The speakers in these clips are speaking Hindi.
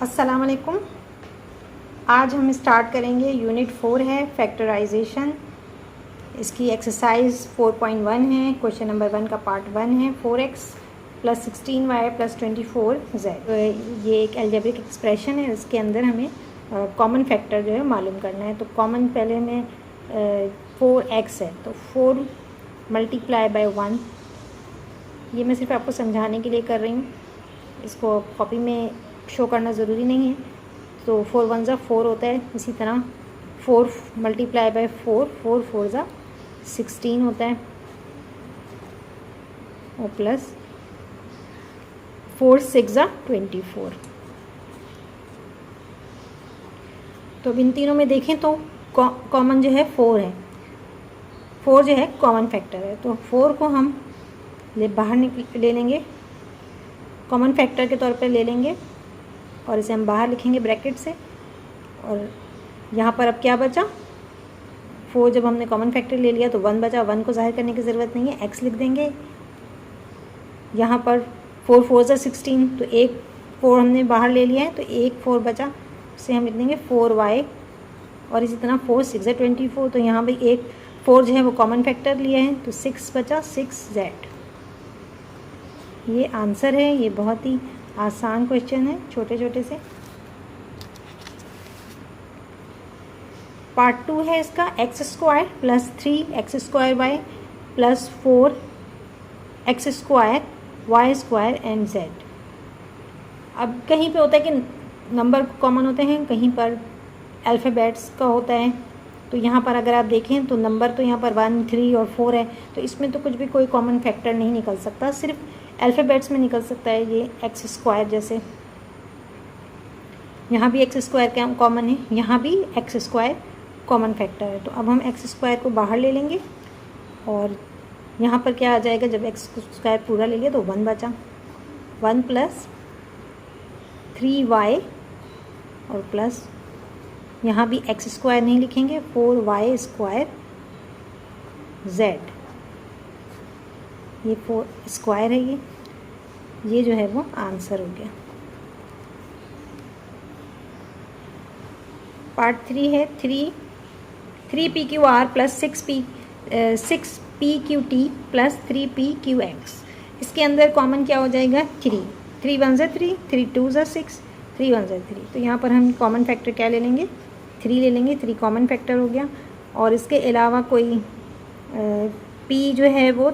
अस्सलाम वालेकुम। आज हम स्टार्ट करेंगे यूनिट 4 है फैक्टराइजेशन। इसकी एक्सरसाइज 4.1 है। क्वेश्चन नंबर 1 का पार्ट 1 है। 4x + 16y + 24z। ये एक अलजेब्रिक एक्सप्रेशन है। इसके अंदर हमें कॉमन फैक्टर जो है मालूम करना है। तो कॉमन पहले में 4x है, तो 4 × 1। ये मैं सिर्फ आपको समझाने के लिए कर रही हूँ, इसको कॉपी में शो करना ज़रूरी नहीं है। तो 4 × 1 = 4 होता है। इसी तरह 4 × 4 4 4 = 16 होता है, और प्लस 4 6 = 24। तो अब इन तीनों में देखें तो कॉमन जो है 4 है। 4 जो है कॉमन फैक्टर है, तो 4 को हम बाहर ले लेंगे, कॉमन फैक्टर के तौर पर ले लेंगे, और इसे हम बाहर लिखेंगे ब्रैकेट से। और यहाँ पर अब क्या बचा, 4 जब हमने कॉमन फैक्टर ले लिया तो 1 बचा। 1 को ज़ाहिर करने की ज़रूरत नहीं है, x लिख देंगे। यहाँ पर 4 4 = 16, तो एक 4 हमने बाहर ले लिया है, तो एक 4 बचा, उसे हम लिख देंगे 4y। और इसी तरह 4 6 = 24, तो यहाँ भी एक 4 जो है वो कॉमन फैक्टर लिए हैं, तो 6 बचा, 6z। ये आंसर है। ये बहुत ही आसान क्वेश्चन है, छोटे छोटे से। पार्ट 2 है इसका, x² + 3x² + 4x² y² and z। अब कहीं पे होता है कि नंबर कॉमन होते हैं, कहीं पर अल्फ़ाबेट्स का होता है। तो यहाँ पर अगर आप देखें तो नंबर तो यहाँ पर 1 3 और 4 है, तो इसमें तो कुछ भी कोई कॉमन फैक्टर नहीं निकल सकता, सिर्फ अल्फ़ाबेट्स में निकल सकता है। ये x², जैसे यहाँ भी x² क्या कॉमन है, यहाँ भी x² कॉमन फैक्टर है। तो अब हम x² को बाहर ले लेंगे, और यहाँ पर क्या आ जाएगा, जब x² पूरा ले लिया तो 1 बचा। 1 + 3y, और प्लस यहाँ भी x² नहीं लिखेंगे, 4y² z। ये 4² है। ये जो है वो आंसर हो गया। पार्ट 3 है, 3pqr + 6pqt + 3pqx। इसके अंदर कॉमन क्या हो जाएगा, 3 3 1 = 3 3 2 = 6 3 1 = 3। तो यहाँ पर हम कॉमन फैक्टर क्या ले लेंगे, 3 ले लेंगे। 3 कॉमन फैक्टर हो गया। और इसके अलावा कोई p जो है वो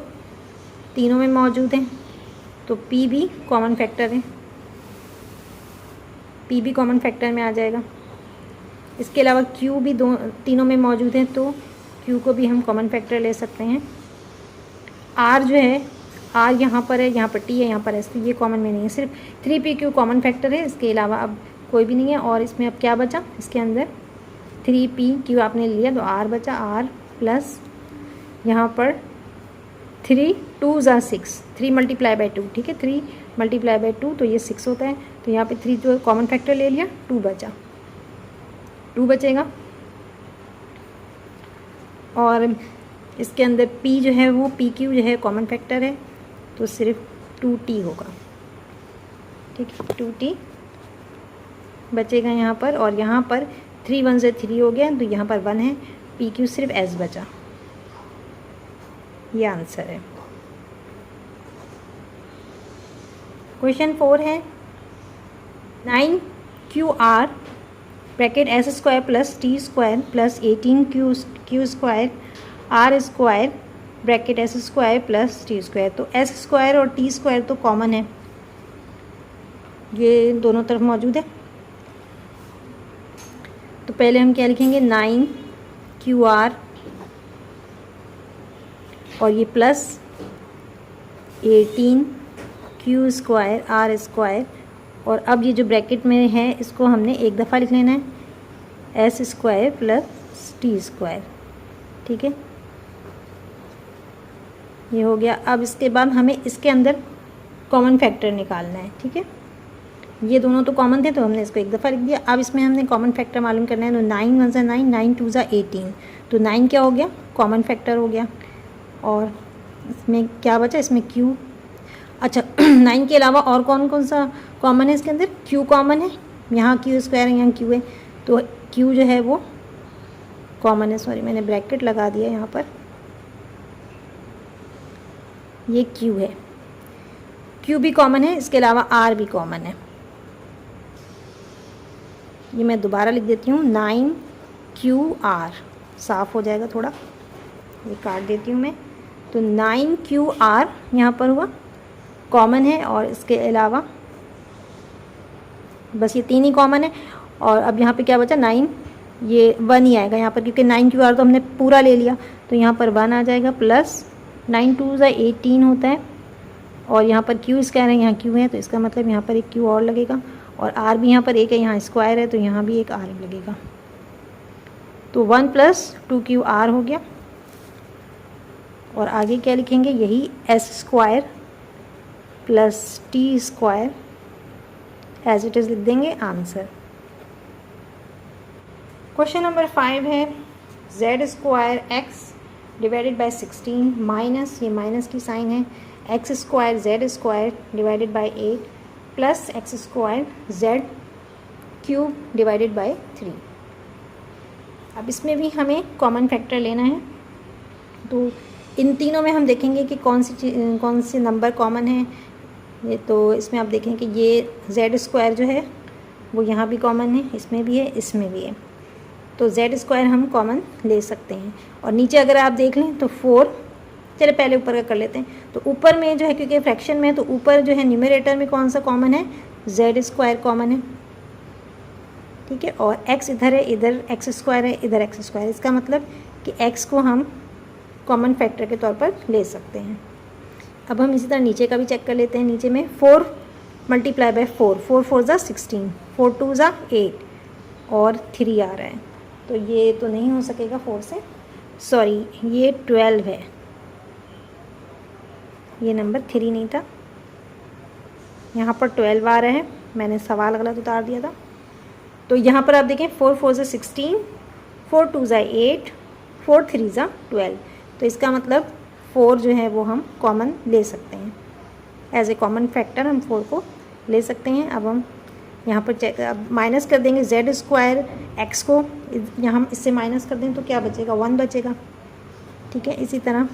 तीनों में मौजूद है, तो p भी कॉमन फैक्टर है, p भी कॉमन फैक्टर में आ जाएगा। इसके अलावा q भी तीनों में मौजूद है, तो q को भी हम कॉमन फैक्टर ले सकते हैं। r जो है, r यहाँ पर है, यहाँ पर t है, यहाँ पर s, तो ये कॉमन में नहीं है, सिर्फ 3pq कॉमन फैक्टर है। इसके अलावा अब कोई भी नहीं है। और इसमें अब क्या बचा, इसके अंदर 3pq आपने लिया, तो r बचा, r प्लस यहाँ पर 3 2 = 6 3 × 2, ठीक है, 3 × 2, तो ये 6 होता है। तो यहाँ पे 3 जो कॉमन फैक्टर ले लिया, 2 बचा, 2 बचेगा। और इसके अंदर p जो है वो pq जो है कॉमन फैक्टर है, तो सिर्फ 2t होगा, ठीक है, 2t बचेगा यहाँ पर। और यहाँ पर 3 1 = 3 हो गया, तो यहाँ पर 1 है, pq सिर्फ s बचा। ये आंसर है। क्वेश्चन 4 है, 9qr (s² + t² + 18q² r² (s² + t²). तो s² और t² तो कॉमन है, ये दोनों तरफ मौजूद है। तो पहले हम क्या लिखेंगे, 9qr, और ये प्लस 18q² r²। और अब ये जो ब्रैकेट में है इसको हमने एक दफ़ा लिख लेना है, s² + t², ठीक है, ये हो गया। अब इसके बाद हमें इसके अंदर कॉमन फैक्टर निकालना है, ठीक है। ये दोनों तो कॉमन थे, तो हमने इसको एक दफ़ा लिख दिया। अब इसमें हमने कॉमन फैक्टर मालूम करना है, तो 9 1 = 9 9 2 = 18, तो 9 क्या हो गया, कॉमन फैक्टर हो गया। और इसमें क्या बचा, इसमें q, अच्छा 9 के अलावा और कौन कौन सा कॉमन है इसके अंदर, q कॉमन है, यहाँ क्यू स्क्वायर है, यहाँ क्यू है, तो क्यू जो है वो कॉमन है। सॉरी, मैंने ब्रैकेट लगा दिया यहाँ पर, ये क्यू है, क्यू भी कॉमन है, इसके अलावा आर भी कॉमन है। ये मैं दोबारा लिख देती हूँ, 9QR, साफ़ हो जाएगा थोड़ा, ये काट देती हूँ मैं। तो 9QR यहाँ पर हुआ कॉमन है, और इसके अलावा बस ये 3 ही कॉमन है। और अब यहाँ पे क्या बचा, 9, ये 1 ही आएगा यहाँ पर, क्योंकि 9QR तो हमने पूरा ले लिया, तो यहाँ पर 1 आ जाएगा, प्लस 9 2 18 होता है, और यहाँ पर क्यू स्क्वायर है, यहाँ क्यू है, तो इसका मतलब यहाँ पर एक क्यू और लगेगा, और आर भी यहाँ पर एक है, यहाँ स्क्वायर है, तो यहाँ भी एक आर लगेगा। तो 1 + 2QR हो गया, और आगे क्या लिखेंगे, यही S² + T² as it is लिख देंगे, आंसर। क्वेश्चन नंबर 5 है, Z² x divided by 16 minus, ये माइनस की साइन है, x² Z² divided by 8 plus x² Z³ divided by 3। अब इसमें भी हमें कॉमन फैक्टर लेना है, तो इन तीनों में हम देखेंगे कि कौन सी नंबर कॉमन है। ये तो इसमें आप देखें कि ये Z² जो है वो यहाँ भी कॉमन है, इसमें भी है, इसमें भी है, तो Z² हम कॉमन ले सकते हैं। और नीचे अगर आप देख लें तो 4, चलिए पहले ऊपर का कर लेते हैं। तो ऊपर में जो है, क्योंकि फ्रैक्शन में है, तो ऊपर जो है न्यूमरेटर में कौन सा कॉमन है, Z² कॉमन है, ठीक है। और x इधर है, इधर x² है, इधर x², इसका मतलब कि x को हम कॉमन फैक्टर के तौर पर ले सकते हैं। अब हम इसी तरह नीचे का भी चेक कर लेते हैं। नीचे में 4 × 4, 4 4 = 16, 4 2 = 8 और 3 आ रहा है, तो ये तो नहीं हो सकेगा 4 से, सॉरी ये 12 है, ये नंबर 3 नहीं था, यहाँ पर 12 आ रहा है, मैंने सवाल गलत उतार दिया था। तो यहाँ पर आप देखें 4 4 = 16, 4 2 = 8, 4 3 = 12, तो इसका मतलब 4 जो है वो हम कॉमन ले सकते हैं, एज ए कॉमन फैक्टर हम 4 को ले सकते हैं। अब हम यहाँ पर चेक, अब माइनस कर देंगे Z² x को, यहाँ हम इससे माइनस कर दें तो क्या बचेगा, 1 बचेगा, ठीक है। इसी तरह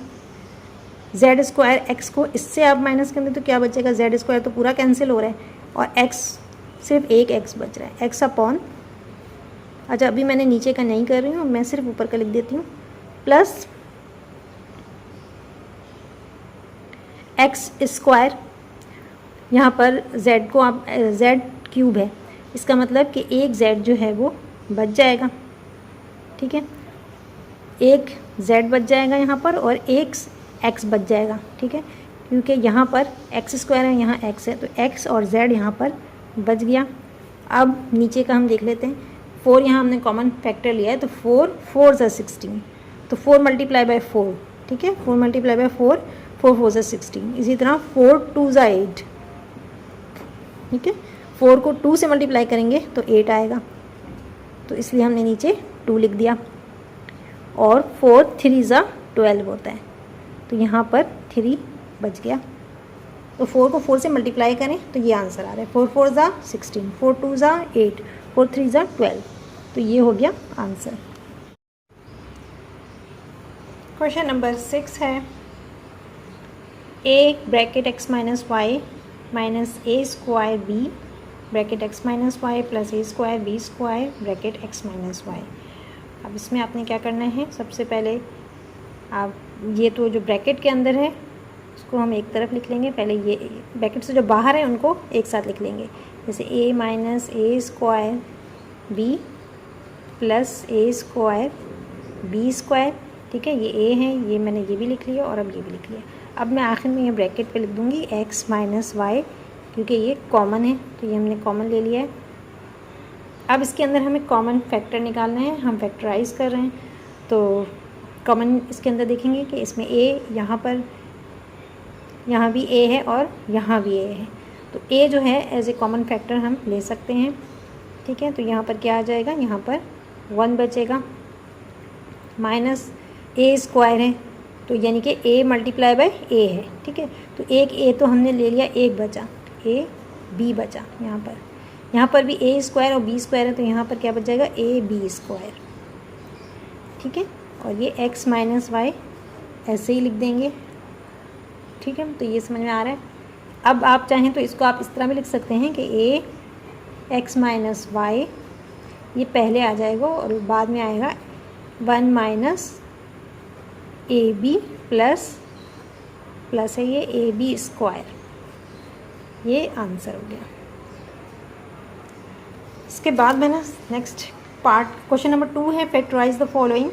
Z² x को इससे आप माइनस कर दें तो क्या बचेगा, Z² तो पूरा कैंसिल हो रहा है, और x सिर्फ एक x बच रहा है, x/, अच्छा अभी मैंने नीचे का नहीं कर रही हूँ, मैं सिर्फ ऊपर का लिख देती हूँ, प्लस x², यहाँ पर z को आप Z³ है, इसका मतलब कि एक z जो है वो बच जाएगा, ठीक है, एक z बच जाएगा यहाँ पर, और एक x बच जाएगा, ठीक है, क्योंकि यहाँ पर x² है, यहाँ x है, तो x और z यहाँ पर बच गया। अब नीचे का हम देख लेते हैं, 4 यहाँ हमने कॉमन फैक्टर लिया है, तो 4 4 = 16, तो 4 × 4, ठीक है, 4 × 4, 4 4 = 16, इसी तरह 4 2 = 8, ठीक है, 4 को 2 से मल्टीप्लाई करेंगे तो 8 आएगा, तो इसलिए हमने नीचे 2 लिख दिया, और 4 3 = 12 होता है, तो यहाँ पर 3 बच गया। तो 4 को 4 से मल्टीप्लाई करें तो ये आंसर आ रहा है, 4 4 = 16, 4 2 = 8, 4 3 = 12, तो ये हो गया आंसर। क्वेश्चन नंबर 6 है, a bracket x - y minus a² b bracket x - y plus a² b² bracket x - y। अब इसमें आपने क्या करना है, सबसे पहले आप ये तो जो ब्रैकेट के अंदर है उसको हम एक तरफ लिख लेंगे, पहले ये ब्रैकेट से जो बाहर है उनको एक साथ लिख लेंगे, जैसे a - a² b plus a² b², ठीक है, ये a है, ये मैंने ये भी लिख लिया और अब ये भी लिख लिया। अब मैं आखिर में ये ब्रैकेट पे लिख दूँगी x - y, क्योंकि ये कॉमन है, तो ये हमने कॉमन ले लिया है। अब इसके अंदर हमें कॉमन फैक्टर निकालना है, हम फैक्टराइज कर रहे हैं, तो कॉमन इसके अंदर देखेंगे कि इसमें a यहाँ पर, यहाँ भी a है और यहाँ भी a है, तो a जो है एज ए कॉमन फैक्टर हम ले सकते हैं, ठीक है। तो यहाँ पर क्या आ जाएगा, यहाँ पर 1 बचेगा, माइनस a² है, तो यानी कि a × a है, ठीक है, तो एक a तो हमने ले लिया, एक बचा, a b बचा यहाँ पर, यहाँ पर भी a स्क्वायर और b स्क्वायर है, तो यहाँ पर क्या बच जाएगा ए बी स्क्वायर। ठीक है, और ये x माइनस वाई ऐसे ही लिख देंगे। ठीक है, तो ये समझ में आ रहा है। अब आप चाहें तो इसको आप इस तरह भी लिख सकते हैं कि ए एक्स माइनस वाई, ये पहले आ जाएगा और बाद में आएगा 1 माइनस ए बी प्लस है ये ए बी स्क्वायर। ये आंसर हो गया। इसके बाद में ना नेक्स्ट पार्ट क्वेश्चन नंबर 2 है, factorise the following.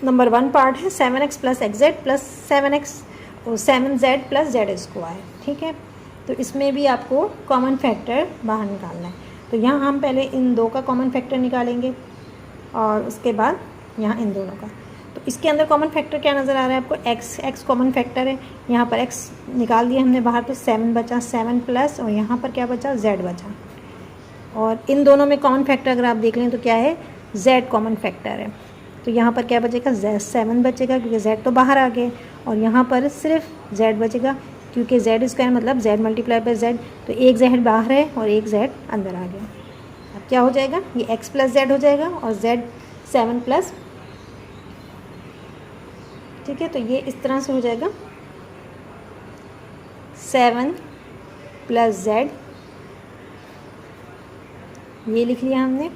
Number 1 part है 7x plus X Z plus 7z plus Z square. ठीक है, तो इसमें भी आपको कॉमन फैक्टर बाहर निकालना है। तो यहाँ हम पहले इन दो का कॉमन फैक्टर निकालेंगे और उसके बाद यहाँ इन दोनों का। तो इसके अंदर कॉमन फैक्टर क्या नज़र आ रहा है आपको, x कॉमन फैक्टर है। यहाँ पर x निकाल दिया हमने बाहर, तो 7 बचा, 7 प्लस और यहाँ पर क्या बचा, z बचा। और इन दोनों में कॉमन फैक्टर अगर आप देख लें तो क्या है, z कॉमन फैक्टर है। तो यहाँ पर क्या बचेगा, 7 बचेगा क्योंकि z तो बाहर आ गए, और यहाँ पर सिर्फ z बचेगा क्योंकि z स्क्वायर मतलब z मल्टीप्लाई बाय z। तो एक z बाहर है और एक z अंदर आ गया। अब क्या हो जाएगा, ये x प्लस z हो जाएगा और z 7 प्लस। ठीक है, तो ये इस तरह से हो जाएगा 7 प्लस z, ये लिख लिया हमने,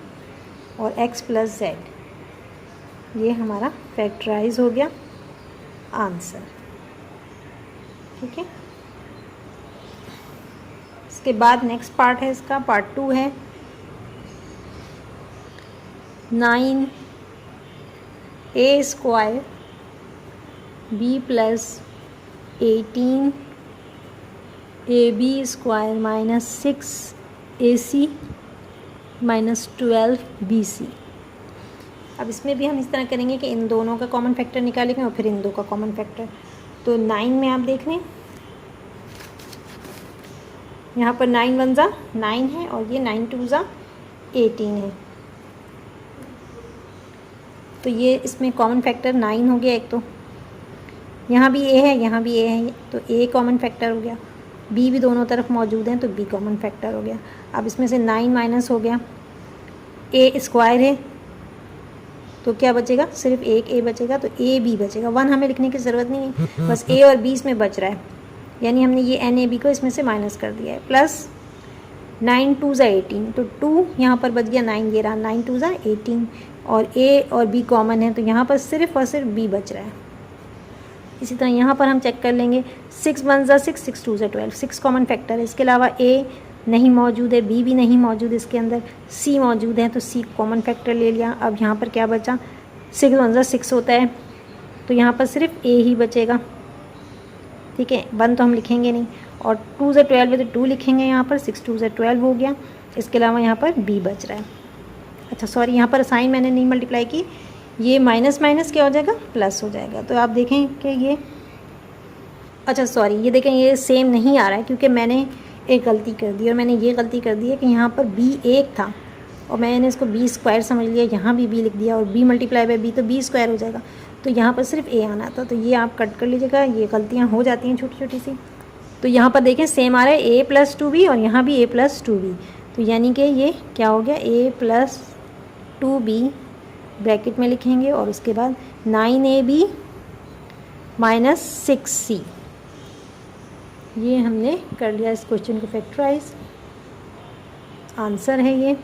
और x प्लस z, ये हमारा फैक्टराइज हो गया आंसर। ठीक है, इसके बाद नेक्स्ट पार्ट है इसका, पार्ट 2 है 9a square b plus 18 ab square minus 6ac minus 12 bc। अब इसमें भी हम इस तरह करेंगे कि इन दोनों का कॉमन फैक्टर निकालेंगे और फिर इन दो का कॉमन फैक्टर। तो 9 में आप देख लें, यहाँ पर 9 1 जा 9 है और ये 9 2 जा 18 है। तो ये इसमें कॉमन फैक्टर 9 हो गया एक, तो यहाँ भी a है यहाँ भी a है, तो a कॉमन फैक्टर हो गया, b भी दोनों तरफ मौजूद हैं तो b कॉमन फैक्टर हो गया। अब इसमें से 9 माइनस हो गया, a स्क्वायर है तो क्या बचेगा, सिर्फ एक a बचेगा, तो a b बचेगा। 1 हमें लिखने की ज़रूरत नहीं है, बस a और b इसमें बच रहा है, यानी हमने ये NAB को इसमें से माइनस कर दिया है। प्लस 9 2 ज़ा 18, तो 2 यहाँ पर बच गया, 9 ये रहा, 9 2 ज़ा 18, और a और b कॉमन है तो यहाँ पर सिर्फ और सिर्फ b बच रहा है। इसी तरह यहाँ पर हम चेक कर लेंगे, 6 1 ज़ा 6 6 2 ज़ा 12, 6 कॉमन फैक्टर है। इसके अलावा a नहीं मौजूद है, b भी नहीं मौजूद, इसके अंदर c मौजूद है तो c कॉमन फैक्टर ले लिया। अब यहाँ पर क्या बचा, 6 1 ज़ा 6 होता है तो यहाँ पर सिर्फ a ही बचेगा। ठीक है, 1 तो हम लिखेंगे नहीं, और 2 ज़ा 12 है तो 2 लिखेंगे यहाँ पर, 6 2 ज़ा 12 हो गया। इसके अलावा यहाँ पर b बच रहा है। अच्छा सॉरी, यहाँ पर साइन मैंने नहीं मल्टीप्लाई की, ये माइनस माइनस क्या हो जाएगा, प्लस हो जाएगा। तो आप देखें कि ये, अच्छा सॉरी, ये देखें ये सेम नहीं आ रहा है क्योंकि मैंने एक गलती कर दी, और मैंने ये गलती कर दी है कि यहाँ पर b 1 था और मैंने इसको b स्क्वायर समझ लिया, यहाँ भी b लिख दिया, और b मल्टीप्लाई बाय b तो b स्क्वायर हो जाएगा, तो यहाँ पर सिर्फ a आना था। तो ये आप कट कर लीजिएगा, ये गलतियाँ हो जाती हैं छोटी छोटी सी। तो यहाँ पर देखें सेम आ रहा है a प्लस 2b और यहाँ भी a प्लस 2b, तो यानी कि ये क्या हो गया, a प्लस 2b ब्रैकेट में लिखेंगे और उसके बाद 9ab माइनस 6c। ये हमने कर लिया इस क्वेश्चन को फैक्टराइज। आंसर है ये,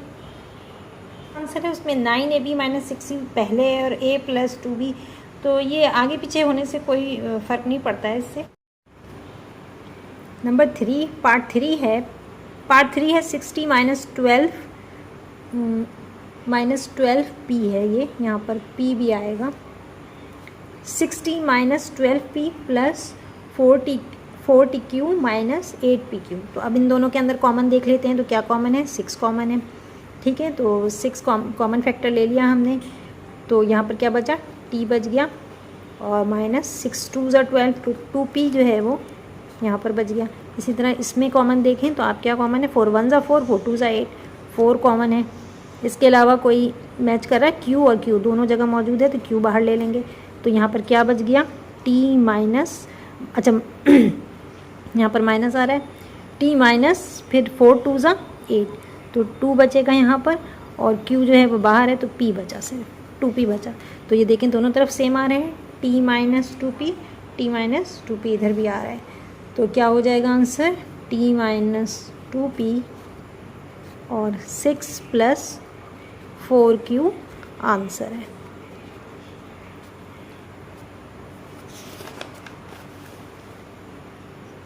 आंसर है उसमें 9ab माइनस 6c पहले है और a प्लस 2b, तो ये आगे पीछे होने से कोई फ़र्क नहीं पड़ता है इससे। नंबर 3 पार्ट 3 है, पार्ट 3 है 60 माइनस 12 p है, ये यहाँ पर p भी आएगा। 60 minus 12p plus 40q minus 8pq। तो अब इन दोनों के अंदर कॉमन देख लेते हैं, तो क्या कॉमन है, 6 कॉमन है। ठीक है, तो 6 कॉमन फैक्टर ले लिया हमने, तो यहाँ पर क्या बचा, t बच गया, और माइनस 6 2 ज़ा 12, तो 2p जो है वो यहाँ पर बच गया। इसी तरह इसमें कॉमन देखें तो आप क्या कॉमन है, 4 1 ज़ा 4 4 2 ज़ा 8, 4 कॉमन है। इसके अलावा कोई मैच कर रहा है, q और q दोनों जगह मौजूद है तो q बाहर ले लेंगे, तो यहाँ पर क्या बच गया, t माइनस, अच्छा यहाँ पर माइनस आ रहा है, t माइनस फिर 4 2 ज़ा 8, तो 2 बचेगा यहाँ पर, और Q जो है वो बाहर है तो P बचा, सिर्फ 2P बचा। तो ये देखें दोनों तरफ सेम आ रहे हैं, T minus 2P, T minus 2P इधर भी आ रहा है। तो क्या हो जाएगा आंसर, T माइनस 2P और 6 प्लस 4Q आंसर है।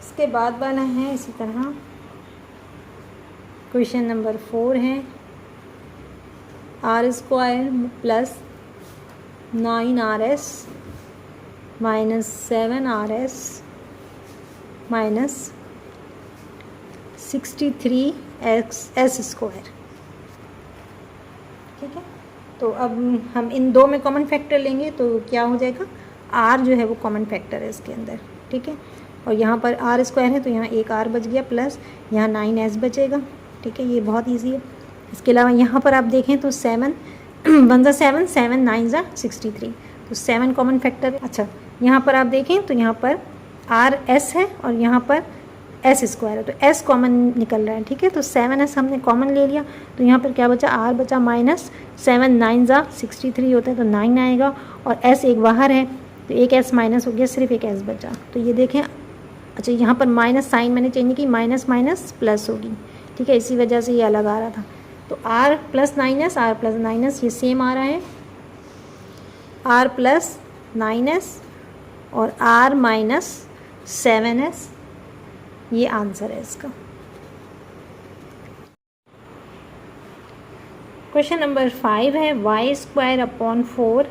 इसके बाद वाला है इसी तरह, क्वेश्चन नंबर 4 है, R square plus 9RS minus 7RS minus 63S square. ठीक है, तो अब हम इन दो में कॉमन फैक्टर लेंगे तो क्या हो जाएगा, R जो है वो कॉमन फैक्टर है इसके अंदर। ठीक है, और यहाँ पर R स्क्वायर है तो यहाँ एक R बच गया, प्लस यहाँ 9S बचेगा। ठीक है, ये बहुत इजी है। इसके अलावा यहाँ पर आप देखें तो 7 1 ज़ा 7, 7 9 ज़ा 63, तो 7 कॉमन फैक्टर है। अच्छा, यहाँ पर आप देखें तो यहाँ पर RS है और यहाँ पर S स्क्वायर है, तो S कॉमन निकल रहा है। ठीक है, तो 7S हमने कॉमन ले लिया, तो यहाँ पर क्या बचा, R बचा माइनस 7 9 ज़ा 63 होता है तो 9 आएगा, और S एक बाहर है तो एक S माइनस हो गया, सिर्फ एक S बचा। तो ये देखें, अच्छा यहाँ पर माइनस साइन मैंने चेंज की, माइनस माइनस प्लस होगी। ठीक है, इसी वजह से ये अलग आ रहा था। तो R plus 9S, R plus 9S ये सेम आ रहा है, R प्लस 9S और R माइनस 7S, ये आंसर है इसका। क्वेश्चन नंबर 5 है, Y square upon 4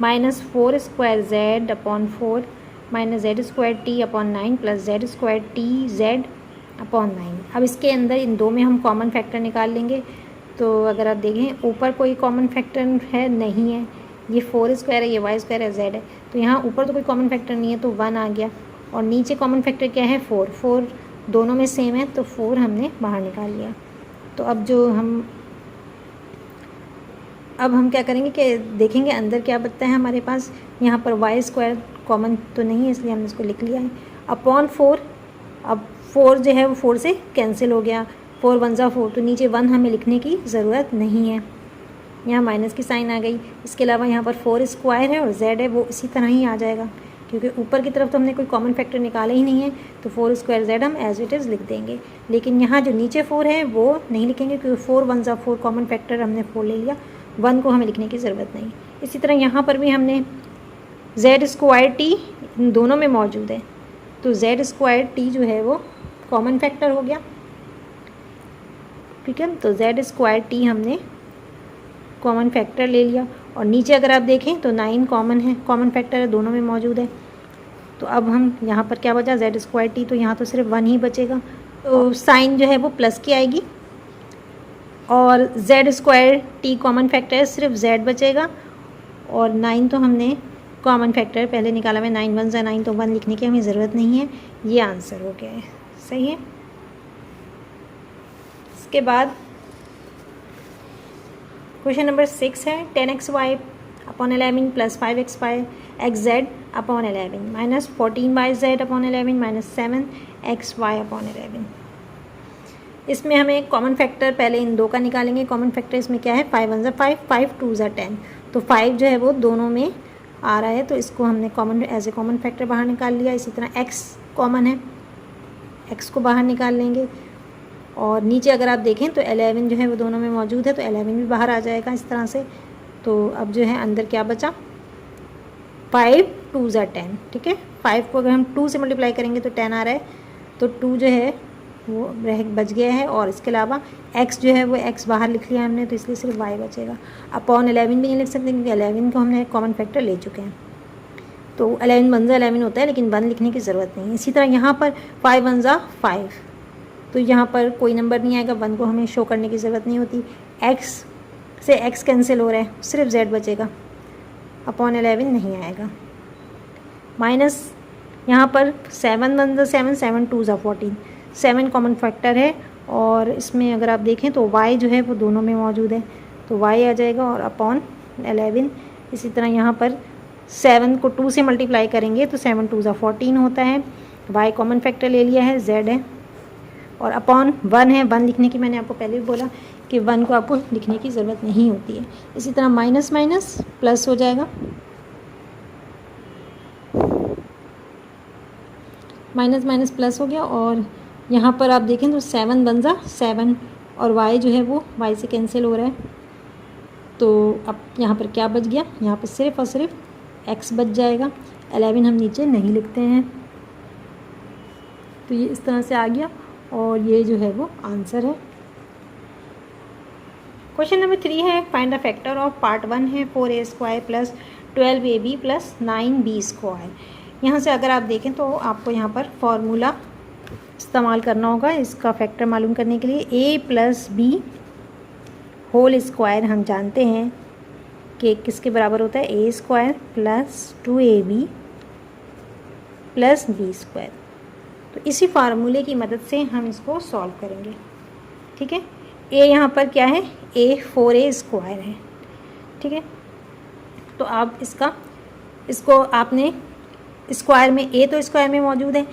minus 4 square Z upon 4 minus Z square T upon 9 plus Z square T Z upon 9। अब इसके अंदर इन दो में हम कॉमन फैक्टर निकाल लेंगे। तो अगर आप देखें ऊपर कोई कॉमन फैक्टर है नहीं है, ये 4 स्क्वायर है, ये वाई स्क्वायर है, जेड है, तो यहाँ ऊपर तो कोई कॉमन फैक्टर नहीं है तो 1 आ गया, और नीचे कॉमन फैक्टर क्या है, 4 4 दोनों में सेम है तो 4 हमने बाहर निकाल लिया। तो अब हम क्या करेंगे कि देखेंगे अंदर क्या बचता है हमारे पास। यहाँ पर वाई स्क्वायर कॉमन तो नहीं है इसलिए हमने इसको लिख लिया है, अपॉन 4। अब 4 जो है वो 4 से कैंसिल हो गया, 4 1 ज़ा 4, तो नीचे 1 हमें लिखने की ज़रूरत नहीं है, यहाँ माइनस की साइन आ गई। इसके अलावा यहाँ पर 4 स्क्वायर है और z है वो इसी तरह ही आ जाएगा, क्योंकि ऊपर की तरफ तो हमने कोई कॉमन फैक्टर निकाला ही नहीं है, तो 4 स्क्वायर z हम एज इट इज़ लिख देंगे। लेकिन यहाँ जो नीचे 4 है वो नहीं लिखेंगे, क्योंकि 4 1 ज़ा 4 कॉमन फैक्टर हमने 4 ले लिया, 1 को हमें लिखने की ज़रूरत नहीं। इसी तरह यहाँ पर भी हमने जेड स्क्वायर टी दोनों में मौजूद है, तो जेड स्क्वायर टी जो है वो कॉमन फैक्टर हो गया। ठीक है, तो जेड स्क्वायर टी हमने कॉमन फैक्टर ले लिया, और नीचे अगर आप देखें तो 9 कॉमन है, कॉमन फैक्टर है, दोनों में मौजूद है। तो अब हम यहाँ पर क्या बचा, जेड स्क्वायर टी, तो यहाँ तो सिर्फ 1 ही बचेगा, तो साइन जो है वो प्लस की आएगी, और Z square T common factor है, सिर्फ z बचेगा, और 9 तो हमने कॉमन फैक्टर पहले निकाला है, 9 1 ज़ा 9, तो 1 लिखने की हमें ज़रूरत नहीं है, ये आंसर हो गया है। सही है। इसके बाद क्वेश्चन नंबर 6 है, 10xy upon 11 plus 5xy xz upon 11 minus 14yz upon 11 minus 7xy upon 11। इसमें हमें कॉमन फैक्टर पहले इन दो का निकालेंगे। कॉमन फैक्टर इसमें क्या है, 5 1 ज़ा 5, 5 2 ज़ा 10, तो 5 जो है वो दोनों में आ रहा है, तो इसको हमने common as a common factor बाहर निकाल लिया। इसी तरह x कॉमन है, x को बाहर निकाल लेंगे, और नीचे अगर आप देखें तो 11 जो है वो दोनों में मौजूद है, तो 11 भी बाहर आ जाएगा इस तरह से। तो अब जो है अंदर क्या बचा, 5 2 ज़ा 10। ठीक है, 5 को अगर हम 2 से मल्टीप्लाई करेंगे तो 10 आ रहा है, तो 2 जो है वो बच गया है, और इसके अलावा x जो है वो x बाहर लिख लिया हमने, तो इसलिए सिर्फ y बचेगा। अपॉन 11 भी नहीं लिख सकते क्योंकि 11 को हमने कॉमन फैक्टर ले चुके हैं, तो 11 1 ज़ा 11 होता है, लेकिन 1 लिखने की ज़रूरत नहीं है। इसी तरह यहाँ पर 5 1 ज़ा 5, तो यहाँ पर कोई नंबर नहीं आएगा, 1 को हमें शो करने की ज़रूरत नहीं होती। x से x कैंसिल हो रहा है, सिर्फ z बचेगा, अपॉन 11 नहीं आएगा। माइनस यहाँ पर 7 1 ज़ा 7, 7 2 ज़ा 14, 7 कॉमन फैक्टर है, और इसमें अगर आप देखें तो y जो है वो दोनों में मौजूद है, तो y आ जाएगा, और अपॉन 11। इसी तरह यहाँ पर 7 को 2 से मल्टीप्लाई करेंगे तो 7 2 ज़ा 14 होता है, y कॉमन फैक्टर ले लिया है, z है, और अपॉन 1 है, 1 लिखने की मैंने आपको पहले भी बोला कि 1 को आपको लिखने की ज़रूरत नहीं होती है। इसी तरह माइनस माइनस प्लस हो जाएगा, माइनस माइनस प्लस हो गया, और यहाँ पर आप देखें तो 7 बन जा 7, और y जो है वो y से कैंसिल हो रहा है, तो अब यहाँ पर क्या बच गया, यहाँ पर सिर्फ और सिर्फ x बच जाएगा। 11 हम नीचे नहीं लिखते हैं, तो ये इस तरह से आ गया, और ये जो है वो आंसर है। क्वेश्चन नंबर 3 है, find the factor of part 1 है 4a² plus 12ab plus 9b²। यहाँ से अगर आप देखें तो आपको यहाँ पर फॉर्मूला इस्तेमाल करना होगा इसका फैक्टर मालूम करने के लिए। a plus B whole square हम जानते हैं कि किसके बराबर होता है, a² plus 2ab plus b²। तो इसी फार्मूले की मदद से हम इसको सॉल्व करेंगे। ठीक है, a यहाँ पर क्या है, a 4a² है। ठीक है, तो आप इसको आपने स्क्वायर में, a तो स्क्वायर में मौजूद है,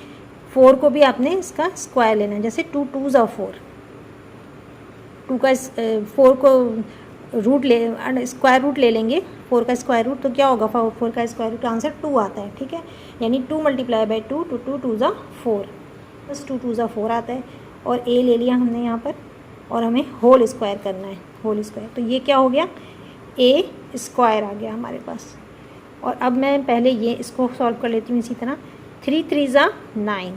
4 को भी आपने इसका स्क्वायर लेना है। जैसे 2 2s are 4, 2 का 4 को रूट ले, स्क्वायर रूट ले लेंगे 4 का स्क्वायर रूट, तो क्या होगा, 4 का स्क्वायर रूट आंसर 2 आता है। ठीक है, यानी 2 मल्टीप्लाई बाई 2, 2 2s are 4, बस 2 2s are 4 आता है। और a ले लिया हमने यहाँ पर, और हमें होल स्क्वायर करना है, होल स्क्वायर, तो ये क्या हो गया, a² आ गया हमारे पास। और अब मैं पहले ये इसको सॉल्व कर लेती हूँ इसी तरह। 3 3s are 9,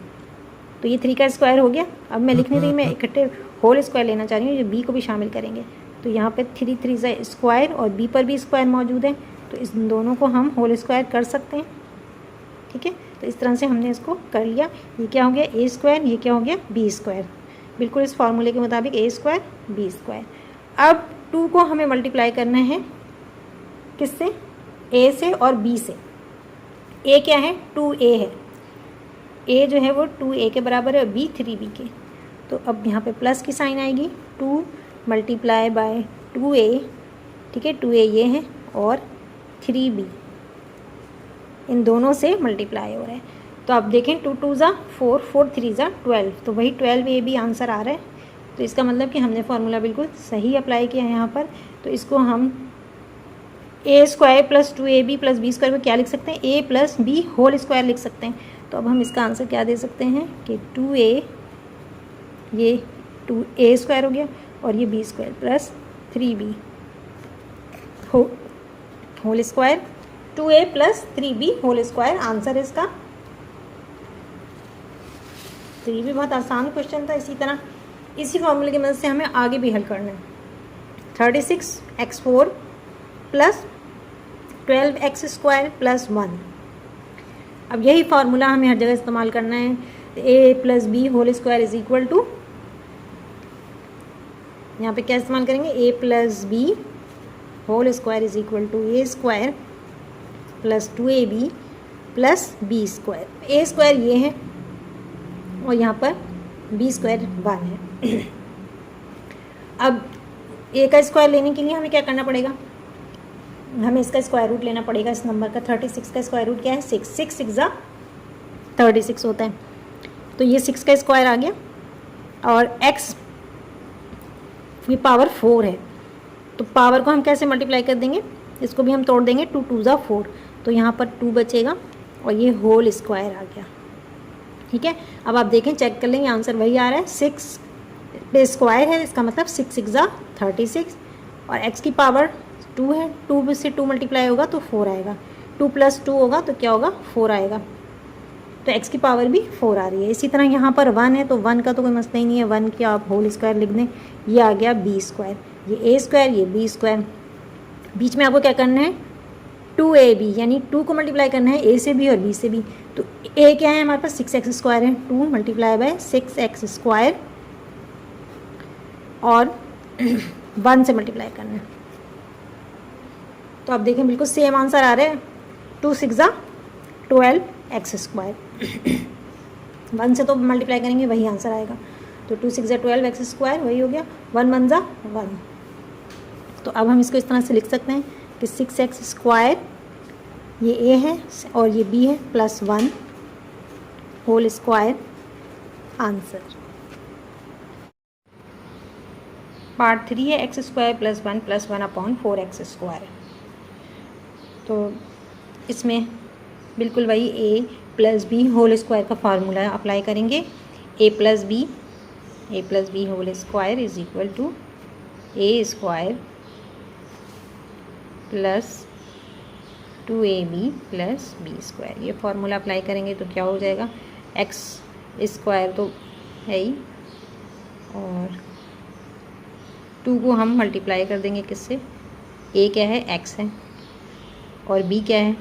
तो ये 3 का स्क्वायर हो गया। अब मैं लिखने दी मैं इकट्ठे होल स्क्वायर लेना चाह रही हूँ, ये b को भी शामिल करेंगे, तो यहाँ पे 3 3s are स्क्वायर और b पर भी स्क्वायर मौजूद है, तो इस दोनों को हम होल स्क्वायर कर सकते हैं। ठीक है, तो इस तरह से हमने इसको कर लिया। ये क्या हो गया, a², ये क्या हो गया, b², बिल्कुल इस फार्मूले के मुताबिक a² b²। अब 2 को हमें मल्टीप्लाई करना है किससे, a से और b से। a क्या है, 2a है, a जो है वो 2a के बराबर है और b 3b के, तो अब यहाँ पे प्लस की साइन आएगी, 2 मल्टीप्लाई बाय 2a। ठीक है, 2a ये है और 3b, इन दोनों से मल्टीप्लाई हो रहा है। तो आप देखें 2 2s are 4, 4 3s are 12, तो वही 12ab आंसर आ रहा है। तो इसका मतलब कि हमने फार्मूला बिल्कुल सही अप्लाई किया है यहाँ पर। तो इसको हम a² plus 2ab plus b² में क्या लिख सकते हैं, a plus b whole square लिख सकते हैं। तो अब हम इसका आंसर क्या दे सकते हैं कि 2a, ये 2a² हो गया और ये b² plus 3b whole square, 2a plus 3b whole square answer है इसका। तो ये भी बहुत आसान क्वेश्चन था। इसी तरह इसी फॉर्मूले की मदद से हमें आगे भी हल करना है। 36x4 plus 12x² plus 1। अब यही फार्मूला हमें हर जगह इस्तेमाल करना है। a plus B whole square is equal to, यहाँ पे क्या इस्तेमाल करेंगे, a plus B whole square is equal to a² plus 2ab plus b²। a² ये है और यहाँ पर b² 1 है। अब a का स्क्वायर लेने के लिए हमें क्या करना पड़ेगा, हमें इसका स्क्वायर रूट लेना पड़ेगा। इस नंबर का 36 का स्क्वायर रूट क्या है, 6, 6 6 36 होता है। तो ये 6 का स्क्वायर आ गया और x ये पावर 4 है, तो पावर को हम कैसे मल्टीप्लाई कर देंगे, इसको भी हम तोड़ देंगे, 2 2s are 4, तो यहाँ पर 2 बचेगा और ये होल स्क्वायर आ गया। ठीक है, अब आप देखें, चेक कर लेंगे, आंसर वही आ रहा है। 6 पे स्क्वायर है, इसका मतलब 6 6 36 और x की पावर 2 है, 2 से 2 मल्टीप्लाई होगा तो 4 आएगा, 2 प्लस 2 होगा तो क्या होगा, 4 आएगा, तो x की पावर भी 4 आ रही है। इसी तरह यहाँ पर 1 है तो 1 का तो कोई मसला ही नहीं है, 1 की आप होल स्क्वायर लिख दें, ये आ गया b², ये a², ये b²। बीच में आपको क्या करना है, 2ab, यानी 2 को मल्टीप्लाई करना है a से भी और b से भी। तो a क्या है हमारे पास, 6x² है, 2 मल्टीप्लाई बाय 6x² और 1 से मल्टीप्लाई करना है। तो आप देखें बिल्कुल सेम आंसर आ रहा है, 2 6 12x²। 1 से तो मल्टीप्लाई करेंगे वही आंसर आएगा, तो 2 6 12x², वही हो गया, 1 1 1। तो अब हम इसको इस तरह से लिख सकते हैं कि 6x² ये a है और ये b है plus 1 whole square answer. Part 3 है X square plus 1 upon 4x square. तो इसमें बिल्कुल वही a plus B whole square का फार्मूला अप्लाई करेंगे। a plus B whole square is equal to a square plus 2ab plus B square. ये फार्मूला अप्लाई करेंगे तो क्या हो जाएगा, एक्स स्क्वायर तो है ही और 2 को हम मल्टीप्लाई कर देंगे किससे, a क्या है x है और b क्या है,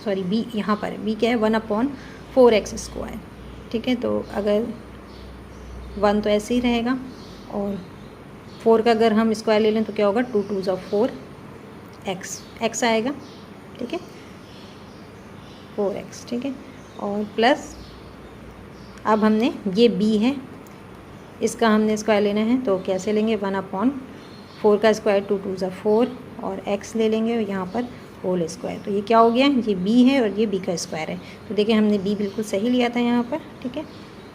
सॉरी b यहाँ पर b क्या है 1/4x स्क्वायर। ठीक है, तो अगर 1 तो ऐसे ही रहेगा और 4 का अगर हम स्क्वायर ले लें तो क्या होगा, 2 2 ज़ा 4 x आएगा। ठीक है, 4x। ठीक है, और प्लस अब हमने ये b है, इसका हमने स्क्वायर लेना है तो कैसे लेंगे, 1/4 का स्क्वायर 2 2 ज़ा 4 और x ले लेंगे और यहाँ पर होल स्क्वायर। तो ये क्या हो गया, ये b है और ये b का स्क्वायर है। तो देखिए हमने b बिल्कुल सही लिया था यहाँ पर। ठीक है,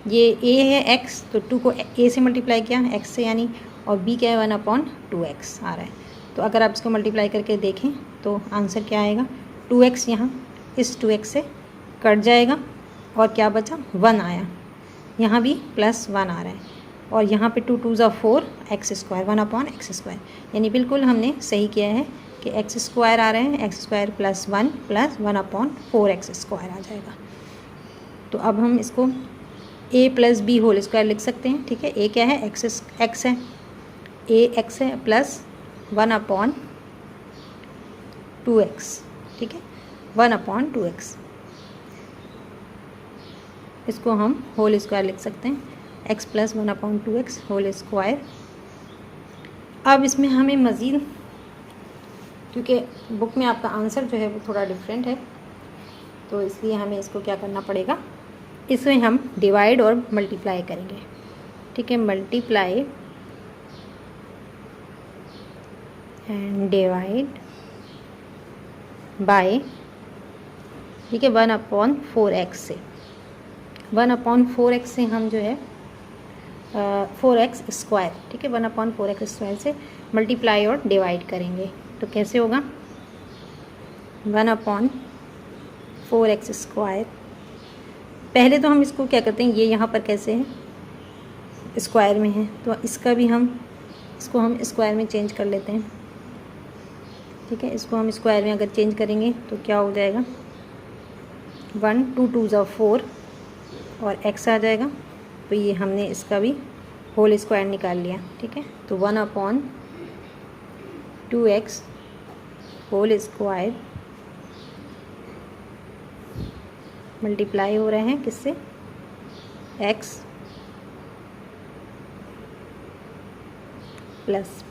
ये a है x, तो 2 को a से मल्टीप्लाई किया x से यानी, और b क्या है 1/2x आ रहा है। तो अगर आप इसको मल्टीप्लाई करके देखें तो आंसर क्या आएगा, 2x यहाँ इस 2x से कट जाएगा और क्या बचा, 1 आया। यहाँ भी प्लस 1 आ रहा है और यहाँ पे 2 2 ज़ा 4 x स्क्वायर 1/x स्क्वायर, यानी बिल्कुल हमने सही किया है कि x स्क्वायर आ रहे हैं, x square plus 1 plus 1/4x square आ जाएगा। तो अब हम इसको a plus B whole square लिख सकते हैं। ठीक है, a क्या है, x है, a x है प्लस 1/2x। ठीक है, 1/2x, इसको हम होल स्क्वायर लिख सकते हैं, x plus 1/2x whole square. अब इसमें हमें मज़ीद, क्योंकि बुक में आपका आंसर जो है वो थोड़ा डिफरेंट है, तो इसलिए हमें इसको क्या करना पड़ेगा, इसमें हम डिवाइड और मल्टीप्लाई करेंगे। ठीक है, मल्टीप्लाई एंड डिवाइड बाय, ठीक है, 1/4x से, 1/4x से हम जो है 4x स्क्वायर, ठीक है, 1/4x स्क्वायर से मल्टीप्लाई और डिवाइड करेंगे। तो कैसे होगा, 1/4x स्क्वायर, पहले तो हम इसको क्या करते हैं, ये यहाँ पर कैसे है, स्क्वायर में है, तो इसका भी इसको हम स्क्वायर में चेंज कर लेते हैं। ठीक है, इसको हम स्क्वायर में अगर चेंज करेंगे तो क्या हो जाएगा, 1 2 2 ज़ा 4 और x आ जाएगा। तो ये हमने इसका भी होल स्क्वायर निकाल लिया। ठीक है, तो 1/2x होल स्क्वायर मल्टीप्लाई हो रहे हैं किससे, x प्लस,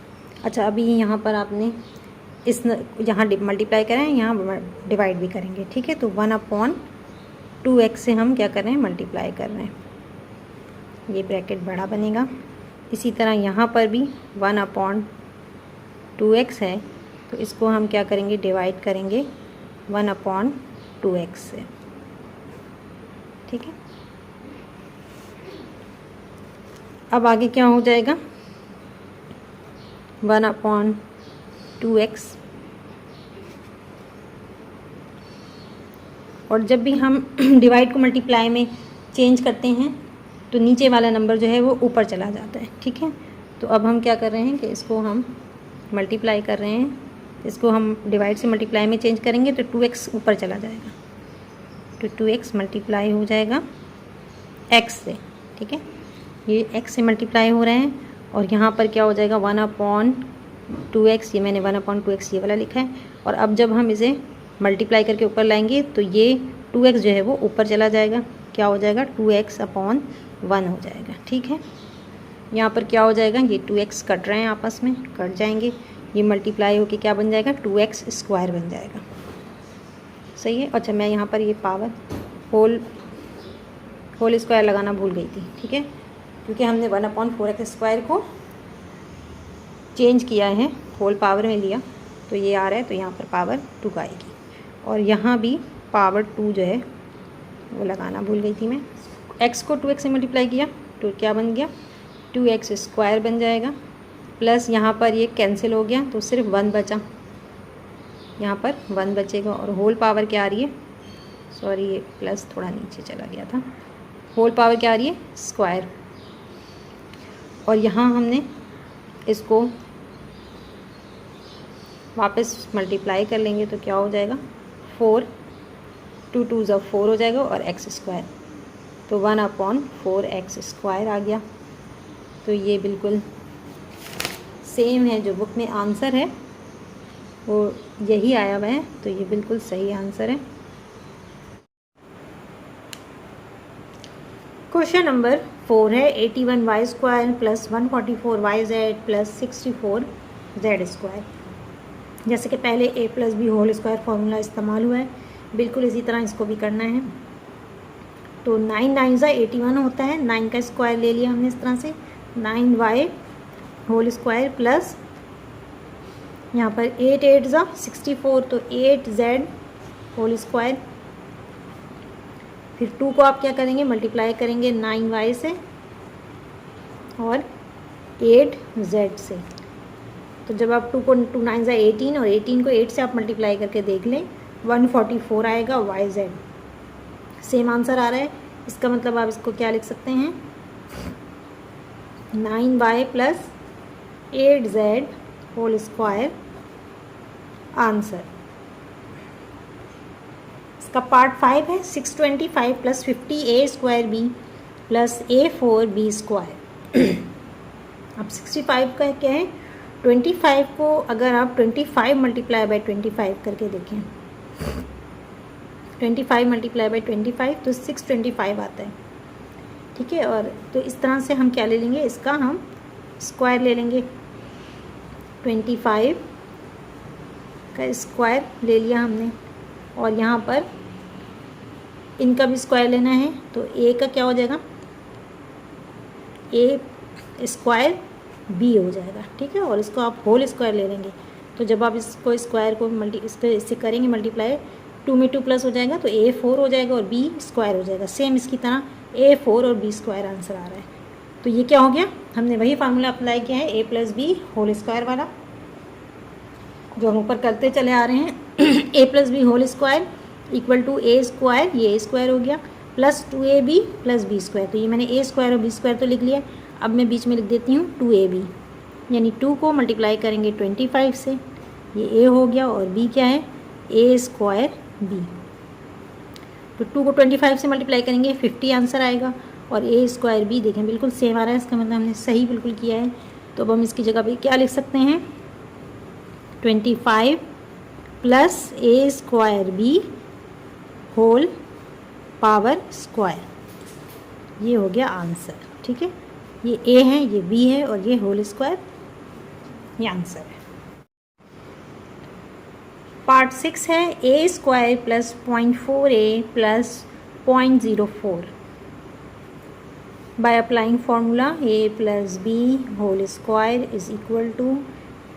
अच्छा अभी यहाँ पर आपने यहाँ मल्टीप्लाई करें, यहाँ डिवाइड भी करेंगे। ठीक है, तो 1/2x से हम क्या कर रहे हैं, मल्टीप्लाई कर रहे हैं, ये ब्रैकेट बड़ा बनेगा। इसी तरह यहाँ पर भी 1/2x है, तो इसको हम क्या करेंगे, डिवाइड करेंगे 1/2x से। ठीक है, अब आगे क्या हो जाएगा, 1/2x, और जब भी हम डिवाइड को मल्टीप्लाई में चेंज करते हैं तो नीचे वाला नंबर जो है वो ऊपर चला जाता है। ठीक है, तो अब हम क्या कर रहे हैं कि इसको हम मल्टीप्लाई कर रहे हैं, इसको हम डिवाइड से मल्टीप्लाई में चेंज करेंगे तो 2x ऊपर चला जाएगा, तो 2x मल्टीप्लाई हो जाएगा x से। ठीक है, ये x से मल्टीप्लाई हो रहे हैं और यहाँ पर क्या हो जाएगा, 1/2x, ये मैंने 1/2x ये वाला लिखा है, और अब जब हम इसे मल्टीप्लाई करके ऊपर लाएंगे तो ये 2x जो है वो ऊपर चला जाएगा, क्या हो जाएगा, 2x/1 हो जाएगा। ठीक है, यहाँ पर क्या हो जाएगा, ये 2x कट रहे हैं, आपस में कट जाएंगे, ये मल्टीप्लाई होके क्या बन जाएगा, 2x स्क्वायर बन जाएगा। सही है, अच्छा मैं यहाँ पर ये पावर होल स्क्वायर लगाना भूल गई थी। ठीक है, क्योंकि हमने 1/4x स्क्वायर को चेंज किया है, होल पावर में लिया, तो ये आ रहा है, तो यहाँ पर पावर 2 आएगी, और यहाँ भी पावर 2 जो है वो लगाना भूल गई थी मैं। x को 2x से मल्टीप्लाई किया तो क्या बन गया, 2x स्क्वायर बन जाएगा, प्लस यहाँ पर ये कैंसिल हो गया तो सिर्फ 1 बचा, यहाँ पर 1 बचेगा और होल पावर क्या आ रही है, सॉरी ये प्लस थोड़ा नीचे चला गया था, होल पावर क्या आ रही है, स्क्वायर। और यहाँ हमने इसको वापस मल्टीप्लाई कर लेंगे तो क्या हो जाएगा, 4, 2 2 ज़ा 4 हो जाएगा और एक्स स्क्वायर, तो 1/4x² आ गया। तो ये बिल्कुल सेम है जो बुक में आंसर है वो यही आया हुआ है, तो ये बिल्कुल सही आंसर है। क्वेश्चन नंबर 4 है 81y² + 144yz + 64z²। जैसे कि पहले a+b² फॉर्मूला इस्तेमाल हुआ है, बिल्कुल इसी तरह इसको भी करना है। तो 9 9 ज़ा 81 होता है, 9 का स्क्वायर ले लिया हमने इस तरह से, 9y² प्लस यहाँ पर 8 8 ज़ा 64, तो 8z²। फिर 2 को आप क्या करेंगे, मल्टीप्लाई करेंगे 9y से और 8z से। तो जब आप 2 को 2 9 ज़ा 18 और 18 को 8 से आप मल्टीप्लाई करके देख लें, 144 आएगा yz। सेम आंसर आ रहा है, इसका मतलब आप इसको क्या लिख सकते हैं, 9y + 8z² आंसर। इसका पार्ट 5 है 625 + 50a² b + a4b²। अब 65 का क्या है, 25 को अगर आप 25 × 25 करके देखें, 25 × 25 तो 625 आता है, ठीक है। और तो इस तरह से हम क्या ले लेंगे, इसका हम स्क्वायर ले लेंगे, 25 का स्क्वायर ले लिया हमने, और यहाँ पर इनका भी स्क्वायर लेना है, तो a का क्या हो जाएगा, a² b हो जाएगा, ठीक है। और इसको आप होल स्क्वायर ले लेंगे, तो जब आप इसको स्क्वायर को इससे करेंगे मल्टीप्लाई, 2 में 2 प्लस हो जाएगा तो a4 हो जाएगा और b² हो जाएगा। सेम इसकी तरह a4 और b² आंसर आ रहा है। तो ये क्या हो गया, हमने वही फार्मूला अप्लाई किया है a+b² वाला जो हम ऊपर करते चले आ रहे हैं। a+b² = a², ये a² हो गया, प्लस 2ab + b²। तो ये मैंने a² और b² तो लिख लिया। अब मैं बीच में लिख देती हूँ 2ab, यानी 2 को मल्टीप्लाई करेंगे 25 से, ये a हो गया, और b क्या है, a² b। तो 2 को 25 से मल्टीप्लाई करेंगे 50 आंसर आएगा, और a² b देखें बिल्कुल सेम आ रहा है, इसका मतलब हमने सही बिल्कुल किया है। तो अब हम इसकी जगह पे क्या लिख सकते हैं, 25 + a² b whole power square, ये हो गया आंसर, ठीक है। ये a है, ये b है, और ये होल स्क्वायर, ये आंसर है। पार्ट 6 है a² + 0.4a + 0.04 by applying formula a + b² =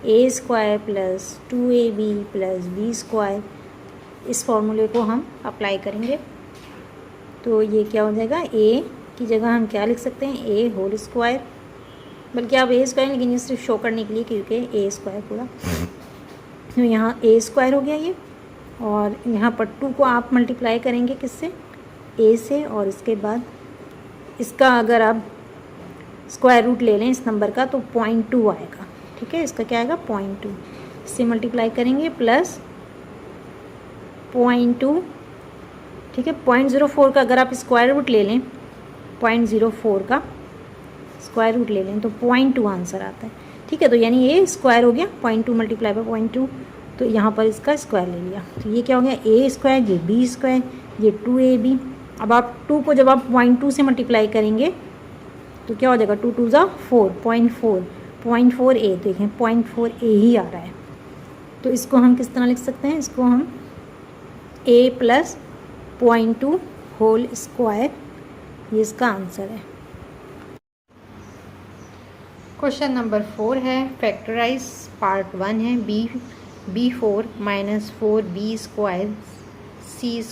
a² + 2ab + b²। इस फॉर्मूले को हम अप्लाई करेंगे, तो ये क्या हो जाएगा, a की जगह हम क्या लिख सकते हैं, a होल स्क्वायर, बल्कि आप a², लेकिन ये सिर्फ शो करने के लिए क्योंकि a² पूरा, तो यहाँ a² हो गया ये, और यहाँ पर 2 को आप मल्टीप्लाई करेंगे किससे, a से, और इसके बाद इसका अगर आप स्क्वायर रूट ले लें इस नंबर का तो 0.2 आएगा, ठीक है। इसका क्या आएगा, 0.2, इससे मल्टीप्लाई करेंगे प्लस 0.2, ठीक है। 0.04 का अगर आप स्क्वायर रूट ले लें, 0.04 का स्क्वायर रूट ले लें तो 0.2 आंसर आता है, ठीक है। तो यानी ये स्क्वायर हो गया, 0.2 × 0.2, तो यहाँ पर इसका स्क्वायर ले लिया, तो ये क्या हो गया, a², ये b², ये 2ab। अब आप 2 को जब आप 0.2 से मल्टीप्लाई करेंगे तो क्या हो जाएगा, 2 2 ज़ा 4, 0.4a, देखें 0.4a ही आ रहा है। तो इसको हम किस तरह लिख सकते हैं, इसको हम a + 0.2 होल स्क्वायर, ये इसका आंसर है। क्वेश्चन नंबर 4 है फैक्टराइज, पार्ट 1 है b4 - 4b² c² +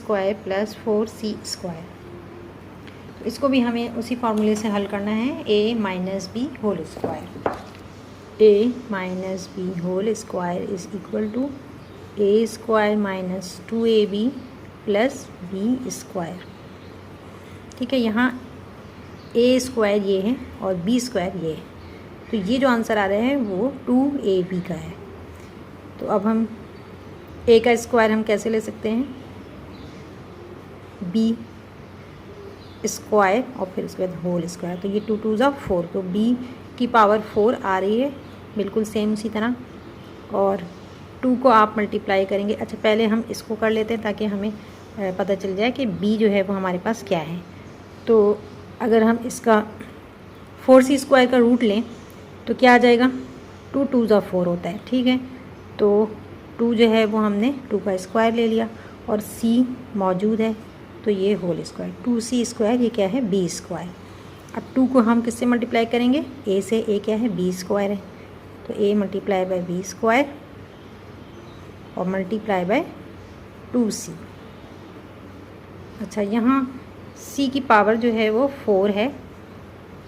4c²। तो इसको भी हमें उसी फार्मूले से हल करना है, a - b whole square. a minus B whole square is equal to a square minus 2ab plus B square. ठीक है, यहाँ a स्क्वायर ये है और b स्क्वायर ये है, तो ये जो आंसर आ रहा है वो 2ab का है। तो अब हम a का स्क्वायर हम कैसे ले सकते हैं, b स्क्वायर और फिर उसके बाद होल स्क्वायर, तो ये 2 2 ज़ा 4, तो b की पावर 4 आ रही है बिल्कुल सेम उसी तरह, और 2 को आप मल्टीप्लाई करेंगे। अच्छा, पहले हम इसको कर लेते हैं ताकि हमें पता चल जाए कि b जो है वो हमारे पास क्या है। तो अगर हम इसका 4c स्क्वायर का रूट लें तो क्या आ जाएगा, 2 2 ज़ा 4 होता है। ठीक है, तो 2 जो है वो हमने 2 का स्क्वायर ले लिया और c मौजूद है तो ये होल स्क्वायर, 2c स्क्वायर ये क्या है, b स्क्वायर। अब 2 को हम किससे मल्टीप्लाई करेंगे, a से, a क्या है, b स्क्वायर है, तो a multiply by b square और मल्टीप्लाई बाय 2c। अच्छा, यहाँ c की पावर जो है वो 4 है,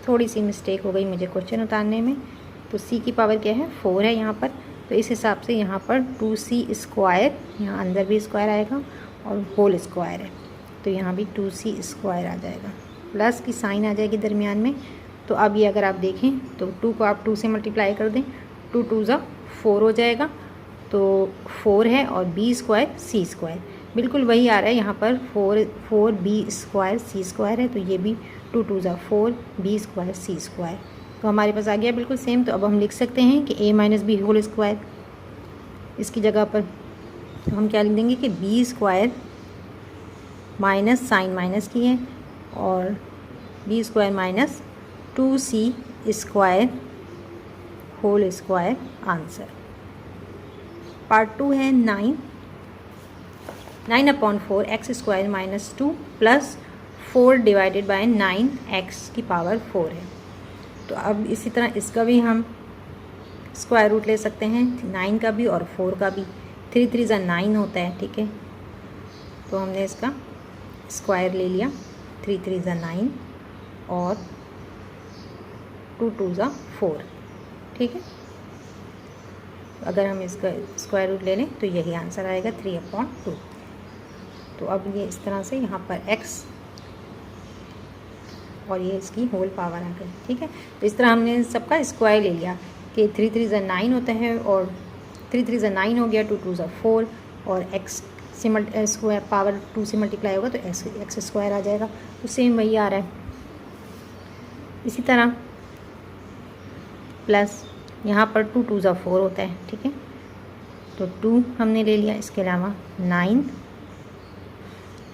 थोड़ी सी मिस्टेक हो गई मुझे क्वेश्चन उतारने में, तो c की पावर क्या है, 4 है यहाँ पर, तो इस हिसाब से यहाँ पर 2c स्क्वायर, यहाँ अंदर भी स्क्वायर आएगा और होल स्क्वायर है, तो यहाँ भी 2c स्क्वायर आ जाएगा, प्लस की साइन आ जाएगी दरमियान में। तो अब ये अगर आप देखें तो 2 को आप 2 से मल्टीप्लाई कर दें, 2 2 ज़ा 4 हो जाएगा, तो 4 है और b स्क्वायर c स्क्वायर बिल्कुल वही आ रहा है यहाँ पर, 4 b स्क्वायर c स्क्वायर है, तो ये भी 2 2 ज़ा 4 b स्क्वायर c स्क्वायर, तो हमारे पास आ गया बिल्कुल सेम। तो अब हम लिख सकते हैं कि a minus B whole square, इसकी जगह पर तो हम क्या लिख देंगे कि b square minus sign minus की है और b square minus 2c square whole square answer. Part 2 है 9/4 X square minus 2 plus 4 divided by 9 X की पावर 4 है। तो अब इसी तरह इसका भी हम स्क्वायर रूट ले सकते हैं, 9 का भी और 4 का भी, 3 3 ज़ा 9 होता है। ठीक है, तो हमने इसका स्क्वायर ले लिया, 3 3 ज़ा 9 और 2 2 ज़ा 4। ठीक है, अगर हम इसका स्क्वायर रूट ले लें तो यही आंसर आएगा 3/2। तो अब ये इस तरह से यहाँ पर x और ये इसकी होल पावर आ गई। ठीक है, तो इस तरह हमने सबका स्क्वायर ले लिया कि 3 3 ज़ा 9 होता है और 3 3 ज़ा 9 हो गया, 2 2 ज़ा 4 और x से स्क्वायर पावर 2 से मल्टीप्लाई होगा तो एक्स स्क्वायर आ जाएगा, तो सेम वही आ रहा है। इसी तरह प्लस यहाँ पर 2 2 ज़ा 4 होता है। ठीक है, तो 2 हमने ले लिया, इसके अलावा 9,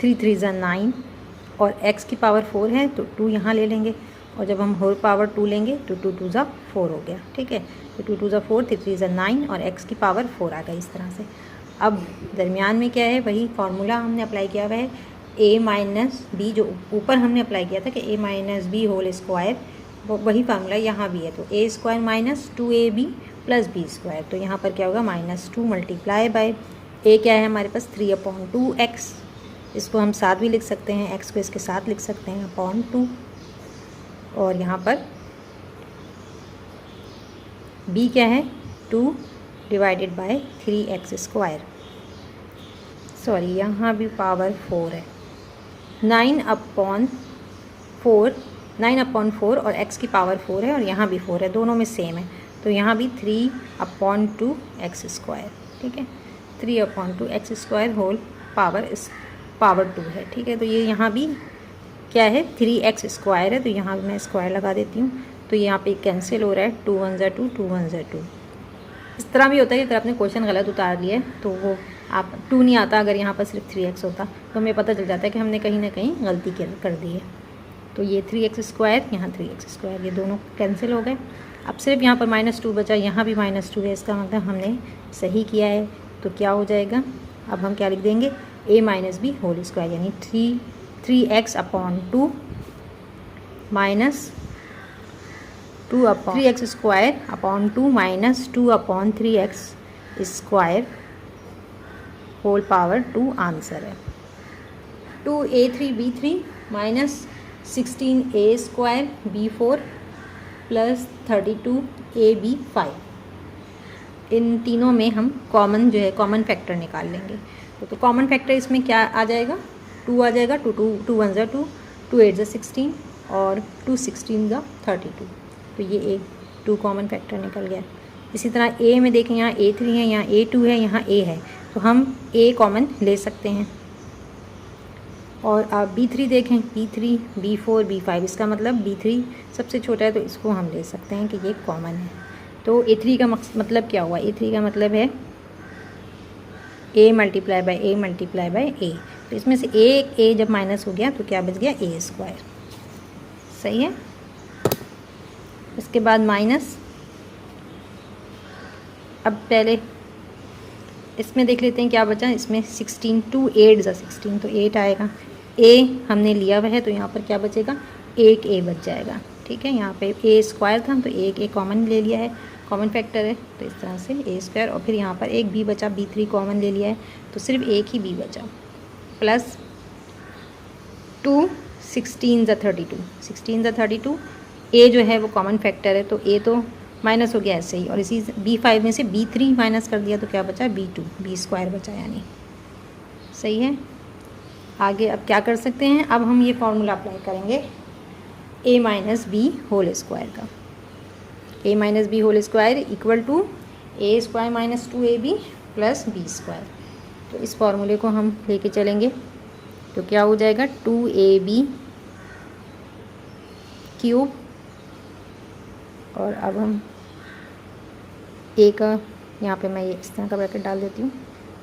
3 3 ज़ा 9 और x की पावर 4 है तो 2 यहाँ ले लेंगे, और जब हम होल पावर 2 लेंगे तो 2 2 ज़ा 4 हो गया। ठीक है, तो 2 2 ज़ा 4, 3 3 ज़ा 9 और x की पावर 4 आ गई इस तरह से। अब दरमियान में क्या है, वही फार्मूला हमने अप्लाई किया हुआ है, a माइनस बी, जो ऊपर हमने अप्लाई किया था कि a minus B whole square, वही फार्मूला यहाँ भी है, तो a square minus 2ab plus b square, तो यहाँ पर क्या होगा, -2 मल्टीप्लाई बाय a क्या है हमारे पास 3/2x, इसको हम साथ भी लिख सकते हैं, x को इसके साथ लिख सकते हैं /2, और यहाँ पर b क्या है 2 divided by 3x square, sorry यहाँ भी पावर 4 है, 9/4 और x की पावर 4 है और यहाँ भी 4 है, दोनों में सेम है, तो यहाँ भी 3/2x स्क्वायर। ठीक है, 3/2x स्क्वायर होल पावर 2 है। ठीक है, तो ये यहाँ भी क्या है 3x स्क्वायर है, तो यहाँ मैं स्क्वायर लगा देती हूँ, तो यहाँ पे कैंसिल हो रहा है, 2 1 ज़ा 2, 2 1 ज़ा 2। इस तरह भी होता है कि अगर आपने क्वेश्चन गलत उतार लिया है तो वो आप 2 नहीं आता, अगर यहाँ पर सिर्फ 3x होता तो हमें पता चल जाता है कि हमने कहीं ना कहीं गलती कर दी है। तो ये 3x स्क्वायर, यहाँ 3x स्क्वायर, ये दोनों कैंसिल हो गए। अब सिर्फ यहाँ पर -2 बचा, यहाँ भी -2 है, इसका मतलब हमने सही किया है। तो क्या हो जाएगा, अब हम क्या लिख देंगे, a minus B whole square, यानी 3x/2 minus 3x square upon 2 minus 2/3x square whole power 2 answer है। 2a3b3 minus 16a square b4 plus 32 AB 5। इन तीनों में हम कॉमन जो है कॉमन फैक्टर निकाल लेंगे। तो कॉमन फैक्टर इसमें क्या आ जाएगा, 2 आ जाएगा, 2 1 ज़ा 2, 2 8 ज़ा 16 और 2 16 ज़ा 32। तो ये एक 2 कॉमन फैक्टर निकल गया। इसी तरह ए में देखें, यहाँ A3 है, यहाँ A2 है, यहाँ A है, तो हम A कॉमन ले सकते हैं। और आप B3 देखें, B3 B4 B5, इसका मतलब B3 सबसे छोटा है तो इसको हम ले सकते हैं कि ये कॉमन है। तो A3 का मतलब क्या हुआ, A3 का मतलब है A multiply by A multiply by A। तो इसमें से एक A जब माइनस हो गया तो क्या बच गया, A स्क्वायर। सही है। इसके बाद माइनस, अब पहले इसमें देख लेते हैं क्या बचा। इसमें 16, 2 8 ज़ा 16, तो 8 आएगा। A हमने लिया हुआ है तो यहाँ पर क्या बचेगा, एक A बच जाएगा। ठीक है, यहाँ पे A स्क्वायर था तो एक A कॉमन ले लिया है, कॉमन फैक्टर है, तो इस तरह से A स्क्वायर। और फिर यहाँ पर एक B बचा, B3 कॉमन ले लिया है तो सिर्फ एक ही B बचा, प्लस 2 16 ज़ा 32, 16 ज़ा 32। A जो है वो कॉमन फैक्टर है तो A तो माइनस हो गया ऐसे ही, और इसी B5 में से B3 माइनस कर दिया तो क्या बचा, B2, B स्क्वायर बचा यानी। सही है। आगे अब क्या कर सकते हैं, अब हम ये फॉर्मूला अप्लाई करेंगे A minus B whole square का। A minus B whole square equal to A square minus 2AB plus B square. तो इस फॉर्मूले को हम लेके चलेंगे तो क्या हो जाएगा, 2AB क्यूब, और अब हम A का, यहाँ पे मैं ये इस तरह का ब्रैकेट डाल देती हूँ,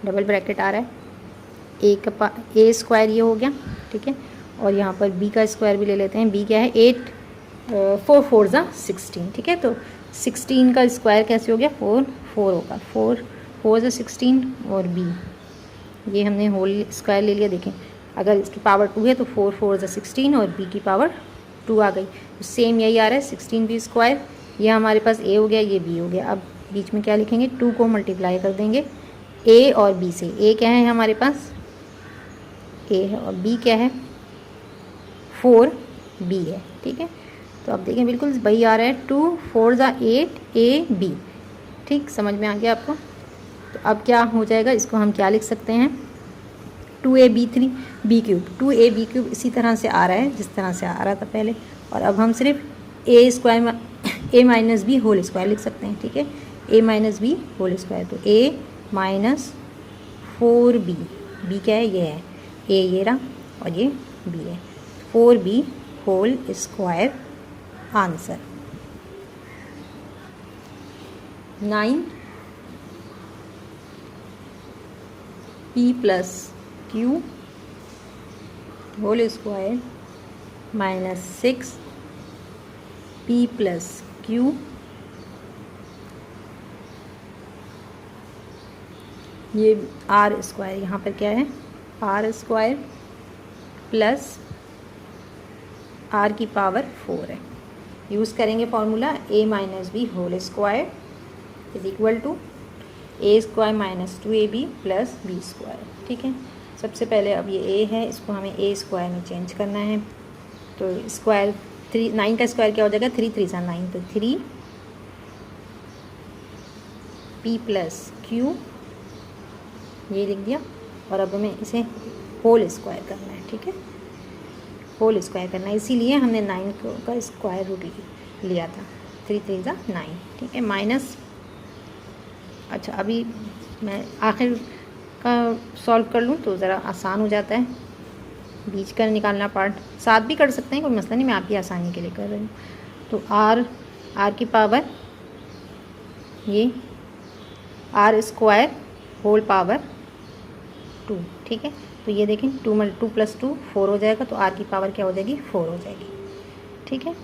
डबल ब्रैकेट आ रहा है, A स्क्वायर ये हो गया। ठीक है, और यहाँ पर B का स्क्वायर भी ले लेते हैं। B क्या है, 8 4 4 ज़ा 16। ठीक है, तो 16 का स्क्वायर कैसे हो गया, 4 4 होगा, 4 4 ज़ा 16, और B ये हमने होल स्क्वायर ले लिया। देखें अगर इसकी पावर 2 है तो 4 4 ज़ा 16 और B की पावर 2 आ गई, तो सेम यही आ रहा है 16B स्क्वायर। ये हमारे पास A हो गया, ये B हो गया। अब बीच में क्या लिखेंगे, 2 को मल्टीप्लाई कर देंगे A और B से। A क्या है हमारे पास, A है, और B क्या है, 4B है। ठीक है, तो अब देखें बिल्कुल वही आ रहा है, 2 4 ज़ा 8 AB। ठीक, समझ में आ गया आपको। तो अब क्या हो जाएगा, इसको हम क्या लिख सकते हैं, 2AB 3B cube, 2AB cube इसी तरह से आ रहा है जिस तरह से आ रहा था पहले। और अब हम सिर्फ A square A minus B whole square लिख सकते हैं। ठीक है, A minus B whole square, तो A माइनस 4B, B क्या है, ये है A, ये रहा, और ये B है, 4B whole square. Answer 9P plus Q whole square minus 6P plus Q ये R स्क्वायर, यहाँ पर क्या है, R स्क्वायर प्लस R की पावर 4 है। यूज़ करेंगे formula A minus B whole square is equal to A square minus 2AB plus B square. ठीक है, सबसे पहले अब ये A है, इसको हमें A स्क्वायर में चेंज करना है। तो स्क्वायर 9 का स्क्वायर क्या हो जाएगा, 3 3 सा 9, तो 3P प्लस Q ये लिख दिया। और अब हमें इसे होल स्क्वायर करना है। ठीक है, होल स्क्वायर करना है, इसीलिए हमने 9 का स्क्वायर रूट लिया था, 3 3 ज़ा 9। ठीक है, माइनस, अच्छा अभी मैं आखिर का सॉल्व कर लूँ तो ज़रा आसान हो जाता है, बीच का निकालना पार्ट साथ भी कर सकते हैं, कोई मसला नहीं, मैं आपकी आसानी के लिए कर रही हूँ। तो R की पावर ये R स्क्वायर होल पावर 2। ठीक है, तो ये देखें 2 प्लस 2 4 हो जाएगा, तो R की पावर क्या हो जाएगी, 4 हो जाएगी। ठीक है,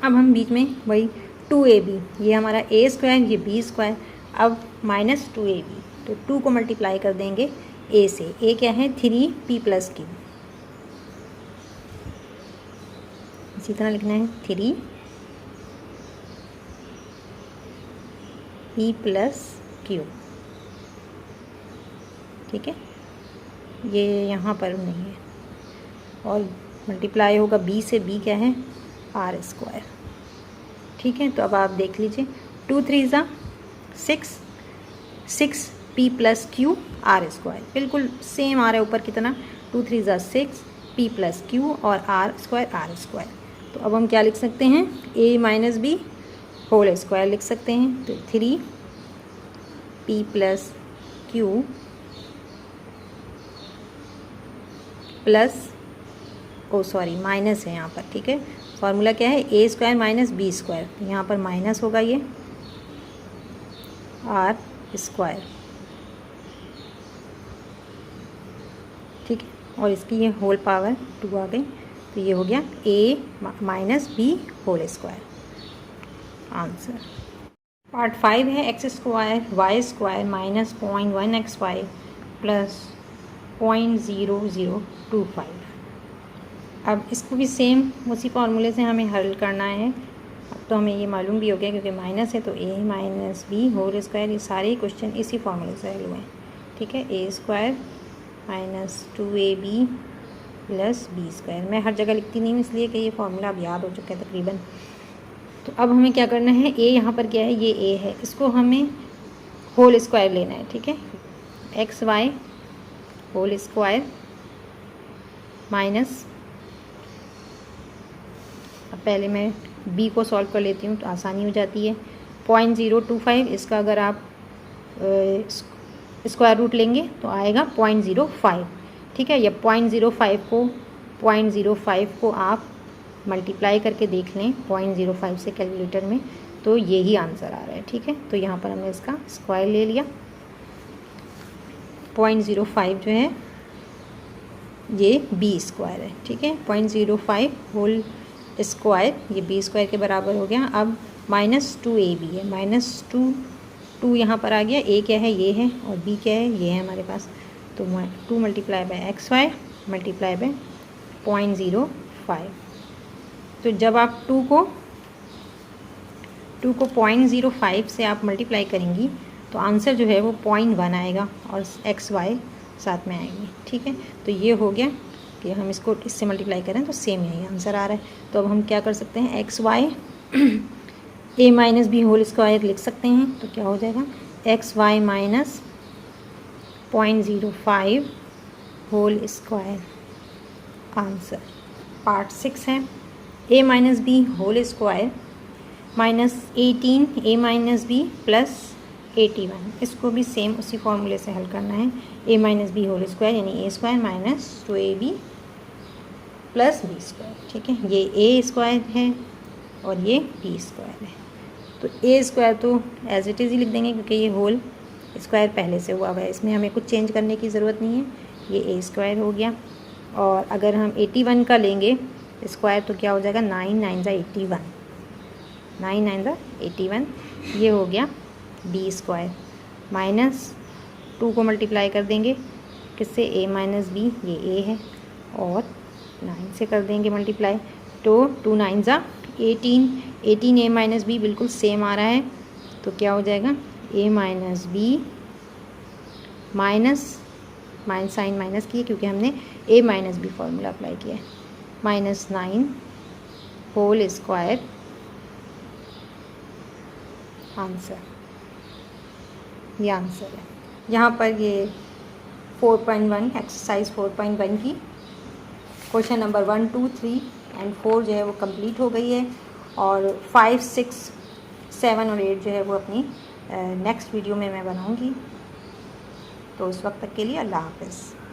अब हम बीच में वही 2AB, ये हमारा A स्क्वायर, ये B स्क्वायर, अब माइनस 2AB, तो 2 को मल्टीप्लाई कर देंगे A से। A क्या है, 3P प्लस Q, इसी तरह लिखना है 3P प्लस Q। ठीक है, ये यहाँ पर नहीं है, और मल्टीप्लाई होगा B से, B क्या है, R स्क्वायर। ठीक है। तो अब आप देख लीजिए 2 3 ज़ा 6, 6 p plus Q R square, बिल्कुल सेम आ रहा है ऊपर कितना 2 3 ज़ा 6 p प्लस क्यू और आर स्क्वायर। तो अब हम क्या लिख सकते हैं, a minus B whole square लिख सकते हैं। तो 3 p plus Q plus minus है यहाँ पर, ठीक है। फॉर्मूला क्या है, A square minus B square, तो यहाँ पर माइनस होगा ये आर स्क्वायर, ठीक है। और इसकी ये होल पावर 2 आ गई, तो ये हो गया A minus B whole square answer. Part 5 है X square Y square minus 0.1 X Y plus 0.0025। अब इसको भी सेम उसी फॉर्मूले से हमें हल करना है। अब तो हमें ये मालूम भी हो गया क्योंकि माइनस है, तो ए माइनस बी होल स्क्वायर, ये सारे क्वेश्चन इसी फॉर्मूले से हल हुए हैं, ठीक है। A square minus 2ab plus B square, मैं हर जगह लिखती नहीं हूँ इसलिए कि ये फॉर्मूला अब याद हो चुका है तकरीबन। तो अब हमें क्या करना है, ए यहाँ पर क्या है, ये ए है, इसको हमें होल स्क्वायर लेना है, ठीक है। X Y whole square minus, अब पहले मैं b को सॉल्व कर लेती हूँ तो आसानी हो जाती है। 0.025, इसका अगर आप स्क्वायर रूट लेंगे तो आएगा 0.05, ठीक है। या 0.05 को आप मल्टीप्लाई करके देख लें 0.05 से कैलकुलेटर में, तो यही आंसर आ रहा है, ठीक है। तो यहाँ पर हमने इसका स्क्वायर ले लिया। 0.05 जो है ये बी स्क्वायर है, ठीक है। 0.05 होल स्क्वायर ये बी स्क्वायर के बराबर हो गया। अब माइनस 2ab है, माइनस 2 यहाँ पर आ गया, a क्या है ये है और b क्या है ये है हमारे पास, तो 2 multiply by X Y multiply by 0.05। तो जब आप 2 को 0.05 से आप मल्टीप्लाई करेंगी तो आंसर जो है वो 0.1 आएगा और एक्स वाई साथ में आएंगी, ठीक है। तो ये हो गया कि हम इसको इससे मल्टीप्लाई करें तो सेम यही आंसर आ रहा है। तो अब हम क्या कर सकते हैं, X Y A minus B whole square लिख सकते हैं। तो क्या हो जाएगा, X Y minus 0.05 whole square answer. Part 6 है A minus B whole square minus 18 A minus B plus 81, इसको भी सेम उसी फॉर्मूले से हल करना है। A minus B whole square यानी A square minus 2ab plus B square, ठीक है। ये ए स्क्वायर है और ये बी स्क्वायर है, तो ए स्क्वायर तो एज इट इज़ ही लिख देंगे क्योंकि ये होल स्क्वायर पहले से हुआ है, इसमें हमें कुछ चेंज करने की ज़रूरत नहीं है। ये ए स्क्वायर हो गया, और अगर हम 81 का लेंगे स्क्वायर तो क्या हो जाएगा, 9 9 ज़ा 81, 9 9 ज़ा 81, ये हो गया बी स्क्वायर माइनस 2 को मल्टीप्लाई कर देंगे किससे, ए माइनस बी, ये ए है, और 9 से कर देंगे मल्टीप्लाई, तो 2 9 ज़ा 18, 18 ए माइनस बी बिल्कुल सेम आ रहा है, तो क्या हो जाएगा A minus B minus sign minus की है क्योंकि हमने A minus B formula apply किया है, माइनस 9 होल स्क्वायर आंसर, ये आंसर है। यहाँ पर ये 4.1 एक्सरसाइज 4.1 की क्वेश्चन नंबर 1 2 3 एंड 4 जो है वो कंप्लीट हो गई है, और 5 6 7 और 8 जो है वो अपनी नेक्स्ट वीडियो में मैं बनाऊँगी। तो उस वक्त तक के लिए अल्लाह हाफ़िज़।